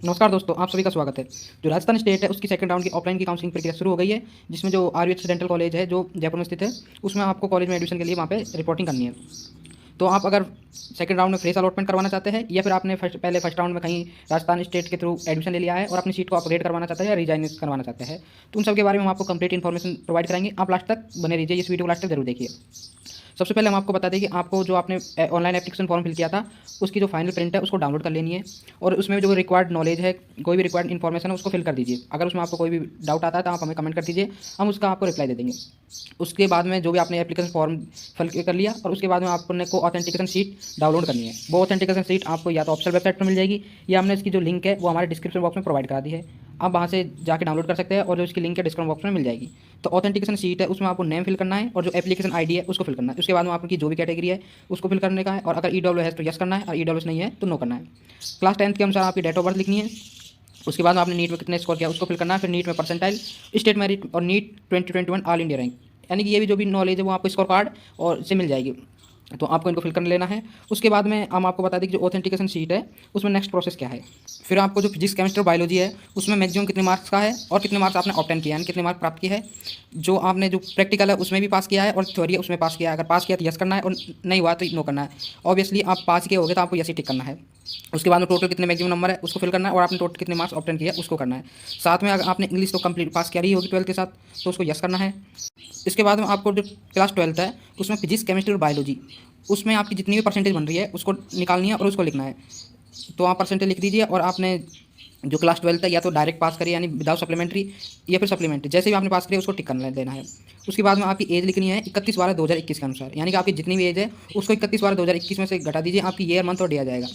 नमस्कार दोस्तों, आप सभी का स्वागत है। जो राजस्थान स्टेट है उसकी सेकंड राउंड की ऑफलाइन की काउंसलिंग प्रक्रिया शुरू हो गई है, जिसमें जो आरवीएच डेंटल कॉलेज है जो जयपुर में स्थित है, उसमें आपको कॉलेज में एडमिशन के लिए वहाँ पे रिपोर्टिंग करनी है। तो आप अगर सेकंड राउंड में फ्रेश अलॉटमेंट करवाना चाहते हैं या फिर आपने फर्स्ट राउंड में कहीं राजस्थान स्टेट के थ्रू एडमिशन ले लिया है और अपनी सीट को अपग्रेड करवाना चाहते हैं या रिजाइन करवाना चाहते हैं, तो उन सब के बारे में हम आपको कंप्लीट इन्फॉर्मेशन प्रोवाइड कराएंगे। आप लास्ट तक बने रहिए, इस वीडियो को लास्ट तक जरूर देखिए। सबसे पहले हम आपको बता दें कि आपको जो आपने ऑनलाइन एप्लीकेशन फॉर्म फिल किया था उसकी जो फाइनल प्रिंट है उसको डाउनलोड कर लेनी है और उसमें जो रिक्वायर्ड नॉलेज है, कोई भी रिक्वायर्ड इन्फॉर्मेशन है उसको फिल कर दीजिए। अगर उसमें आपको कोई भी डाउट आता है तो आप हमें कमेंट कर दीजिए, हम उसका आपको रिप्लाई दे देंगे। उसके बाद में जो भी आपने एप्लीकेशन फॉर्म फिल कर लिया और उसके बाद में आपने को ऑथेंटिकेशन सीट डाउनलोड करनी है। वो ऑथेंटिकेशन सीट आपको या तो ऑफिशियल वेबसाइट पर मिल जाएगी या हमने इसकी जो लिंक है वो हमारे डिस्क्रिप्शन बॉक्स में प्रोवाइड करा दी है। आप वहाँ से जाके डाउनलोड कर सकते हैं और जो इसकी लिंक है डिस्क्रिप्शन बॉक्स में मिल जाएगी। तो ऑथेंटिकेशन सीट है उसमें आपको नेम फिल करना है और जो एप्लीकेशन आईडी है उसको फिल करना है। उसके बाद में आपकी जो भी कैटेगरी है उसको फिल करने का है और अगर ईडब्ल्यू है तो यस करना है और ईडब्ल्यू नहीं है तो नो करना है। क्लास 10th के अनुसार आपकी डेट ऑफ बर्थ लिखनी है। उसके बाद में आपने नीट में कितने स्कोर किया उसको फिल करना है। फिर नीट में परसेंटाइल, स्टेट मेरिट और नीट 2021 ऑल इंडिया रैंक, यानी कि ये भी जो भी नॉलेज है वो आपको स्कोर कार्ड और से मिल जाएगी। तो आपको इनको फिल कर लेना है। उसके बाद में हम आपको बता दें कि जो ऑथेंटिकेशन सीट है उसमें नेक्स्ट प्रोसेस क्या है। फिर आपको जो फिजिक्स केमिस्ट्री और बायोलॉजी है उसमें मैक्सिमम कितने मार्क्स का है और कितने मार्क्स आपने ऑब्टेन किया है, यानी कितने मार्क्स प्राप्त किए हैं। जो आपने जो प्रैक्टिकल है उसमें भी पास किया है और थ्योरी है उसमें पास किया है। अगर पास किया तो यस करना है और नहीं हुआ तो नो करना है। ऑब्वियसली आप पास किए होगे तो आपको यस ही टिक करना है। उसके बाद में टोटल कितने मैक्सिमम नंबर है उसको फिल करना है और आपने टोटल कितने मार्क्स ऑब्टेन किया उसको करना है। साथ में अगर आपने इंग्लिश तो कंप्लीट पास किया ही होगी 12th के साथ तो उसको यस करना है। इसके बाद में आपको जो क्लास 12th है उसमें फिजिक्स केमिस्ट्री और बायोलॉजी उसमें आपकी जितनी भी परसेंटेज बन रही है उसको निकालनी है और उसको लिखना है। तो आप परसेंटेज लिख दीजिए और आपने जो क्लास 12th है या तो डायरेक्ट पास करिए यानी विदाउट सप्लीमेंट्री या फिर सप्लीमेंट्री, जैसे भी आपने पास करिए उसको टिक करना देना है। उसके बाद में आपकी एज लिखनी है 31/12/2021 के अनुसार, यानी कि आपकी जितनी भी एज है उसको 31/12/2021 में से घटा दीजिए, आपकी ईयर मंथ और डे आ जाएगा।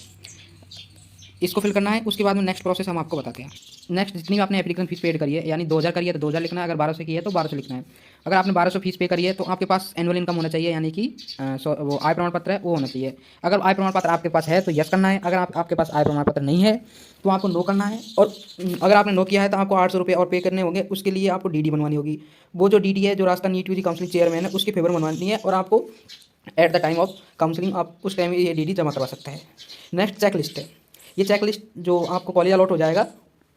इसको फिल करना है। उसके बाद में नेक्स्ट प्रोसेस हम आपको बताते हैं। नेक्स्ट जितनी भी आपने एप्लीकेशन फीस पेड करी है, यानी 2000 करी है तो 2000 लिखना है, अगर 1200 की है तो 1200 लिखना है। अगर आपने 1200 फीस पे करी है तो आपके पास एनुअल इनकम होना चाहिए, यानी कि वो आय प्रमाण पत्र है वो होना चाहिए। अगर आय प्रमाण पत्र आपके पास है तो यस करना है, अगर आपके पास आय प्रमाण पत्र नहीं है तो आपको नो करना है। और अगर आपने नो किया है तो आपको 800 रुपये और पे करने होंगे। उसके लिए आपको डीडी बनवानी होगी। वो जो डीडी है जो Rajasthan NEET UG counselling chairman है उसके फेवर बनवानी है और आपको at the time of counselling आप उस टाइम ये डीडी जमा करवा सकते हैं। नेक्स्ट चेक लिस्ट है। ये चेक लिस्ट जो आपको कॉलेज अलॉट हो जाएगा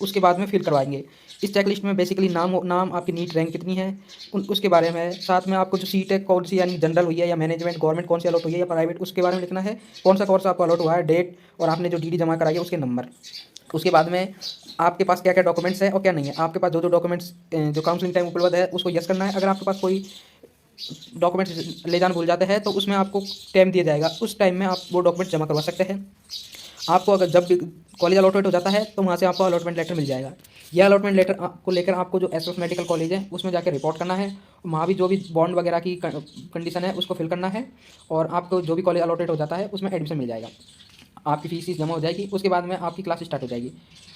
उसके बाद में फिल करवाएंगे। इस चेक लिस्ट में बेसिकली नाम आपकी नीट रैंक कितनी है उसके बारे में है। साथ में आपको जो सीट है कौन सी, यानी जनरल हुई है या मैनेजमेंट गवर्नमेंट कौन सी अलॉट हुई है या प्राइवेट, उसके बारे में लिखना है। कौन सा कोर्स आपको अलॉट हुआ है, डेट और आपने जो डीडी जमा कराई है उसके नंबर। उसके बाद में आपके पास क्या क्या डॉक्यूमेंट्स है और क्या नहीं है। आपके पास जो डॉक्यूमेंट्स जो काउंसलिंग टाइम उपलब्ध है उसको यस करना है। अगर आपके पास कोई डॉक्यूमेंट्स ले जाना भूल जाते हैं तो उसमें आपको टाइम दिया जाएगा, उस टाइम में आप वो डॉक्यूमेंट जमा करवा सकते हैं। आपको अगर जब भी कॉलेज अलॉटमेंट हो जाता है तो वहाँ से आपको अलॉटमेंट लेटर मिल जाएगा। यह अलॉटमेंट लेटर को लेकर आपको जो एसएस मेडिकल कॉलेज है उसमें जाकर रिपोर्ट करना है। वहाँ भी जो भी बॉन्ड वगैरह की कंडीशन है उसको फिल करना है और आपको जो भी कॉलेज अलॉटेड हो जाता है उसमें एडमिशन मिल जाएगा। आपकी फीस जमा हो जाएगी। उसके बाद में आपकी क्लास स्टार्ट हो जाएगी।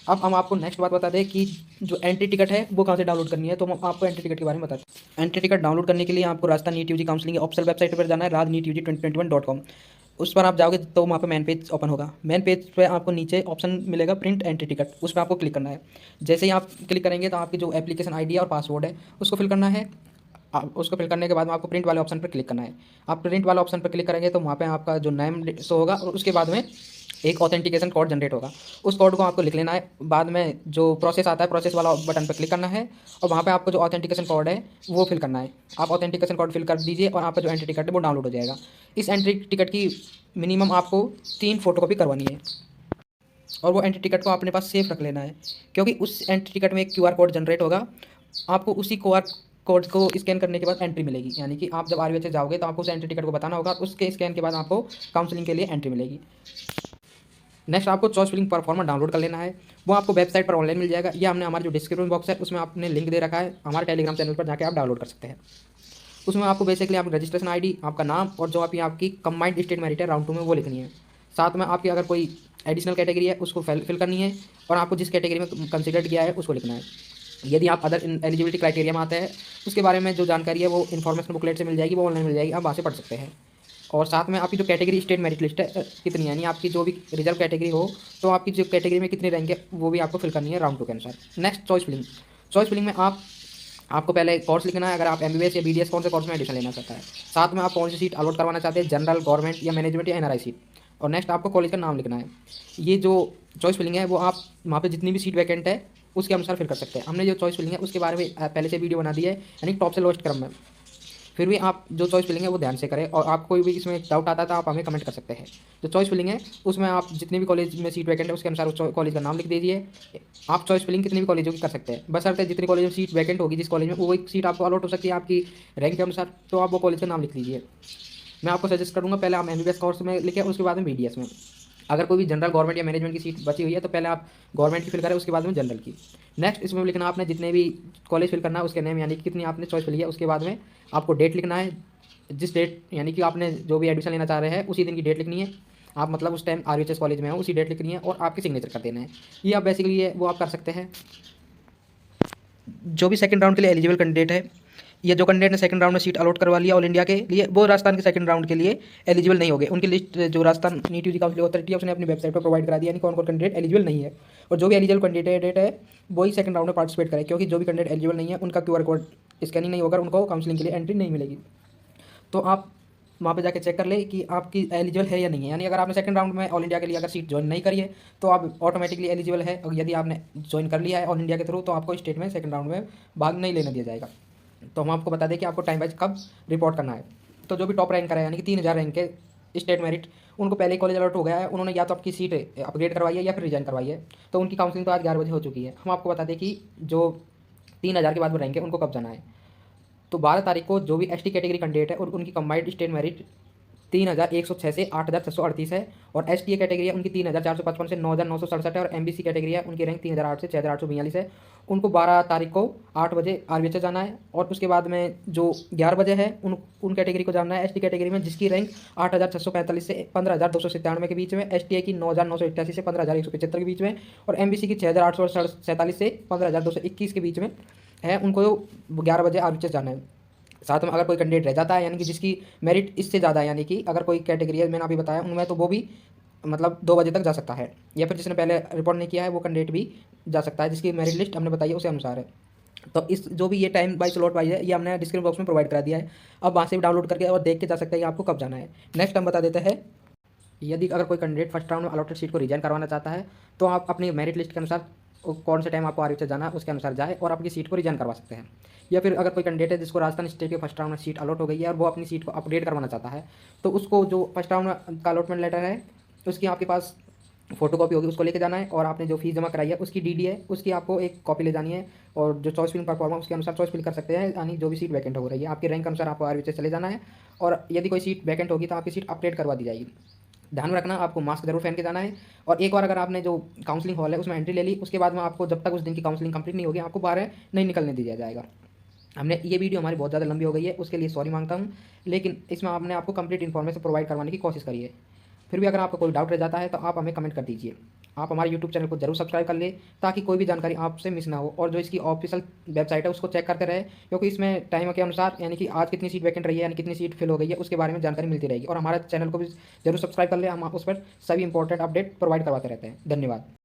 अब हम आपको नेक्स्ट बात बता दें कि जो एंट्री टिकट है वो कहाँ से डाउनलोड करनी है, तो हम आपको एंट्री टिकट के बारे में बताते हैं। एंट्री टिकट डाउनलोड करने के लिए आपको Rajasthan NEET UG counselling official website पर जाना है, radneetug2021.com। उस पर आप जाओगे तो वहाँ पे मेन पेज ओपन होगा। मेन पेज पे आपको नीचे ऑप्शन मिलेगा प्रिंट एंट्री टिकट, उस पर आपको क्लिक करना है। जैसे ही आप क्लिक करेंगे तो आपकी जो एप्लीकेशन आईडी और पासवर्ड है उसको फिल करना है। उसको फिल करने के बाद में आपको प्रिंट वाले ऑप्शन पर क्लिक करना है। आप प्रिंट वाले ऑप्शन पर क्लिक करेंगे तो वहाँ पे आपका जो नेम शो होगा और उसके बाद में एक ऑथेंटिकेशन कोड जनरेट होगा। उस कोड को आपको लिख लेना है। बाद में जो प्रोसेस आता है प्रोसेस वाला बटन पर क्लिक करना है और वहाँ पे आपको जो ऑथेंटिकेशन कोड है वो फिल करना है। आप ऑथेंटिकेशन कोड फिल कर दीजिए और आपका जो एंट्री टिकट है वो डाउनलोड हो जाएगा। इस एंट्री टिकट की मिनिमम आपको 3 फोटोकॉपी करवानी है और वो एंट्री टिकट को अपने पास सेफ रख लेना है, क्योंकि उस एंट्री टिकट में एक क्यूआर कोड जनरेट होगा। आपको उसी क्यूआर कोड को स्कैन करने के बाद एंट्री मिलेगी, यानी कि आप जब आरबीआई से जाओगे तो आपको उस एंट्री टिकट को बताना होगा। उसके स्कैन के बाद आपको काउंसलिंग के लिए एंट्री मिलेगी। नेक्स्ट आपको चॉइस फिलिंग परफॉर्मा डाउनलोड कर लेना है। वो आपको वेबसाइट पर ऑनलाइन मिल जाएगा या हमने हमारे जो डिस्क्रिप्शन बॉक्स है उसमें आपने लिंक दे रखा है, हमारे टेलीग्राम चैनल पर जाकर आप डाउनलोड कर सकते हैं। उसमें आपको बेसिकली आपकी रजिस्ट्रेशन आईडी, आपका नाम और जो आपकी कंबाइंड स्टेट मेरिट है राउंड 2 में वो लिखनी है। साथ में आपकी अगर कोई एडिशनल कैटेगरी है उसको फिल करनी है और आपको जिस कैटेगरी में कंसिडर किया है उसको लिखना है। यदि आप अदर एलिजिबिलिटी क्राइटेरिया में आते हैं उसके बारे में जो जानकारी है वो इन्फॉर्मेशन बुकलेट से मिल जाएगी, वो ऑनलाइन मिल जाएगी, आप वहाँ से पढ़ सकते हैं। और साथ में आपकी जो कैटेगरी स्टेट मेरिट लिस्ट है कितनी है, यानी आपकी जो भी रिजर्व कैटेगरी हो तो आपकी जो कैटेगरी में कितनी रैंक है वो भी आपको फिल करनी है राउंड 2 के अनुसार। नेक्स्ट चॉइस फिलिंग में आपको पहले कोर्स लिखना है। अगर आप एमबीबीएस या बीडीएस कौन से कोर्स में एडमिशन लेना चाहता है। साथ में आप कौन सी सीट अलॉट करवाना चाहते हैं, जनरल, गवर्नमेंट या मैनेजमेंट या एनआरआई सीट। और नेक्स्ट आपको कॉलेज का नाम लिखना है। ये जो चॉइस फिलिंग है वो आप वहाँ पे जितनी भी सीट वैकेंट है उसके अनुसार फिल कर सकते हैं। हमने जो चॉइस फिलिंग है उसके बारे में पहले से वीडियो बना दी है, यानी टॉप से लोएस्ट क्रम में। फिर भी आप जो चॉइस फिलिंग है वो ध्यान से करें, और आपको कोई भी इसमें डाउट आता है तो आप हमें कमेंट कर सकते हैं। जो चॉइस फिलिंग है उसमें आप जितने भी कॉलेज में सीट वैकेंट है उसके अनुसार उस कॉलेज का नाम लिख दीजिए। आप चॉइस फिलिंग कितनी भी कॉलेजों की कर सकते हैं, बशर्ते जितनी कॉलेज में सीट वैकेंट होगी जिस कॉलेज में वो एक सीट आपको अलॉट हो सकती है आपकी रैंक के अनुसार, तो आप वो कॉलेज का नाम लिख लीजिए। मैं आपको सजेस्ट करूँगा पहले आप MBBS कोर्स में लिखें, उसके बाद में BDS में। अगर कोई भी जनरल गवर्नमेंट या मैनेजमेंट की सीट बची हुई है तो पहले आप गवर्नमेंट की फिल करें, उसके बाद में जनरल की। नेक्स्ट इसमें लिखना आपने जितने भी कॉलेज फिल करना है उसके नेम, यानी कि कितनी आपने चॉइस फिल है। उसके बाद में आपको डेट लिखना है, जिस डेट यानी कि आपने जो भी एडमिशन लेना चाह रहे हैं उसी दिन की डेट लिखनी है। आप मतलब उस टाइम RHS कॉलेज में हो उसी डेट लिखनी है, और आपके सिग्नेचर कर देना है। ये आप बेसिकली ये वो आप कर सकते हैं। जो भी सेकंड राउंड के लिए एलिजिबल कैंडिडेट है, या जो कैंडिडेट ने सेकंड राउंड में सीट अलॉट करवा लिया ऑल इंडिया के लिए, वो राजस्थान के सेकंड राउंड के लिए एलिजिबल नहीं होंगे। उनकी लिस्ट जो Rajasthan NEET UG council authority है उसने अपनी वेबसाइट पर प्रोवाइड करा दिया, यानी कौन कौन कैंडिडेट एलिजिबल नहीं है। और जो भी एलिजिबल कैंडिडेट है वही सेकंड राउंड में पार्टिसिपेट करें, क्योंकि जो भी कैंडिडेट एलिजिबल नहीं है उनका QR कोड स्कैनिंग नहीं होगा, उनको काउंसलिंग के लिए एंट्री नहीं मिलेगी। तो आप वहाँ पे जाके चेक कर ले कि आपकी एलिजिबल है या नहीं है। यानी अगर आपने सेकंड राउंड में ऑल इंडिया के लिए अगर सीट ज्वाइन नहीं करी है तो आप ऑटोमेटिकली एलिजिबल है, और यदि आपने ज्वाइन कर लिया है ऑल इंडिया के थ्रू तो आपको स्टेट में सेकंड राउंड में भाग नहीं लेने दिया जाएगा। तो हम आपको बता दें कि आपको टाइम वाइज कब रिपोर्ट करना है। तो जो भी टॉप रैंकर है यानी कि 3000 रैंक के स्टेट मेरिट, उनको पहले ही कॉलेज अलॉट हो गया है, उन्होंने या तो आपकी सीट अपग्रेड करवाई है या फिर रिजाइन करवाई है, तो उनकी काउंसलिंग तो आज 11 बजे हो चुकी है। हम आपको बता दें कि जो 3000 के बाद वो रैंक है उनको कब जाना है। तो 12 तारीख को जो भी ST कैटेगरी कैंडिडेट है और उनकी कंबाइंड स्टेट मेरिट 3106 से 8638 है, और STA कैटेगरी है उनकी 3455 से 9967 है, और MBC कैटेगरी है उनकी रैंक 3008 से 6842 है। उनको 12 तारीख को 8 बजे RVHS जाना है, और उसके बाद में जो 11 बजे है उन कैटेगरी को जाना है ST कैटेगरी में जिसकी रैंक 8645 से 15297 के बीच में, STA की 9988 से 15175 के बीच में, और MBC की 6847 से 15221 के बीच में है। उनको 11 बजे RVHS जाना है। साथ में अगर कोई कैंडिडेट रह जाता है यानी कि जिसकी मेरिट इससे ज़्यादा है, यानी कि अगर कोई कैटेगरी है मैंने अभी बताया उनमें, तो वो भी मतलब 2 बजे तक जा सकता है, या फिर जिसने पहले रिपोर्ट नहीं किया है वो कैंडिडेट भी जा सकता है जिसकी मेरिट लिस्ट हमने बताई है उसे अनुसार है। तो इस जो भी ये टाइम बाई स्लॉट वाइज है ये हमने डिस्क्रिप्शन बॉक्स में प्रोवाइड करा दिया है। अब वहाँ से भी डाउनलोड करके और देख के जा सकते हैं आपको कब जाना है। नेक्स्ट हम बता देते हैं, यदि अगर कोई कैंडिडेट फर्स्ट राउंड में अलॉटेड सीट को रिजाइन करवाना चाहता है तो आप अपनी मेरिट लिस्ट के अनुसार कौन से टाइम आपको RVHS जाना है उसके अनुसार जाए और अपनी सीट को रिजाइन करवा सकते हैं। या फिर अगर कोई कैंडिडेट है जिसको राजस्थान स्टेट के फर्स्ट राउंड में सीट अलॉट हो गई है और वो अपनी सीट को अपडेट करवाना चाहता है, तो उसको जो फर्स्ट राउंड का अलॉटमेंट लेटर है उसकी आपके पास फोटो कॉपी होगी, उसको लेके जाना है, और आपने जो फीस जमा कराई है उसकी DD है उसकी आपको एक कॉपी ले जानी है, और जो चॉइस फिलिंग परफॉर्म है उसके अनुसार चॉइस फिल कर सकते हैं, यानी जो भी सीट वैकेंट हो रही है आपके रैंक अनुसार आपको RVHS चले जाना है, और यदि कोई सीट वैकेंट होगी तो आपकी सीट अपडेट करवा दी जाएगी। ध्यान में रखना आपको मास्क जरूर पहन के जाना है, और एक बार अगर आपने जो काउंसलिंग हॉल है उसमें एंट्री ले ली उसके बाद में आपको जब तक उस दिन की काउंसलिंग कंप्लीट नहीं होगी आपको बाहर नहीं निकलने दिया जाएगा। हमने ये वीडियो हमारी बहुत ज़्यादा लंबी हो गई है उसके लिए सॉरी मांगता हूँ, लेकिन इसमें आपने आपको कंप्लीट इन्फॉर्मेशन प्रोवाइड करवाने की कोशिश करी है। फिर भी अगर आपको कोई डाउट रह जाता है तो आप हमें कमेंट कर दीजिए। आप हमारे YouTube चैनल को जरूर सब्सक्राइब कर ले ताकि कोई भी जानकारी आपसे मिस ना हो, और जो इसकी ऑफिशियल वेबसाइट है उसको चेक करते रहे, क्योंकि इसमें टाइम के अनुसार यानी कि आज कितनी सीट वैकेंट रही है यानी कितनी सीट फिल हो गई है उसके बारे में जानकारी मिलती रहेगी। और हमारे चैनल को भी जरूर सब्सक्राइब कर ले, हम उस पर सभी इंपॉर्टेंट अपडेट प्रोवाइड करवाते रहते हैं। धन्यवाद।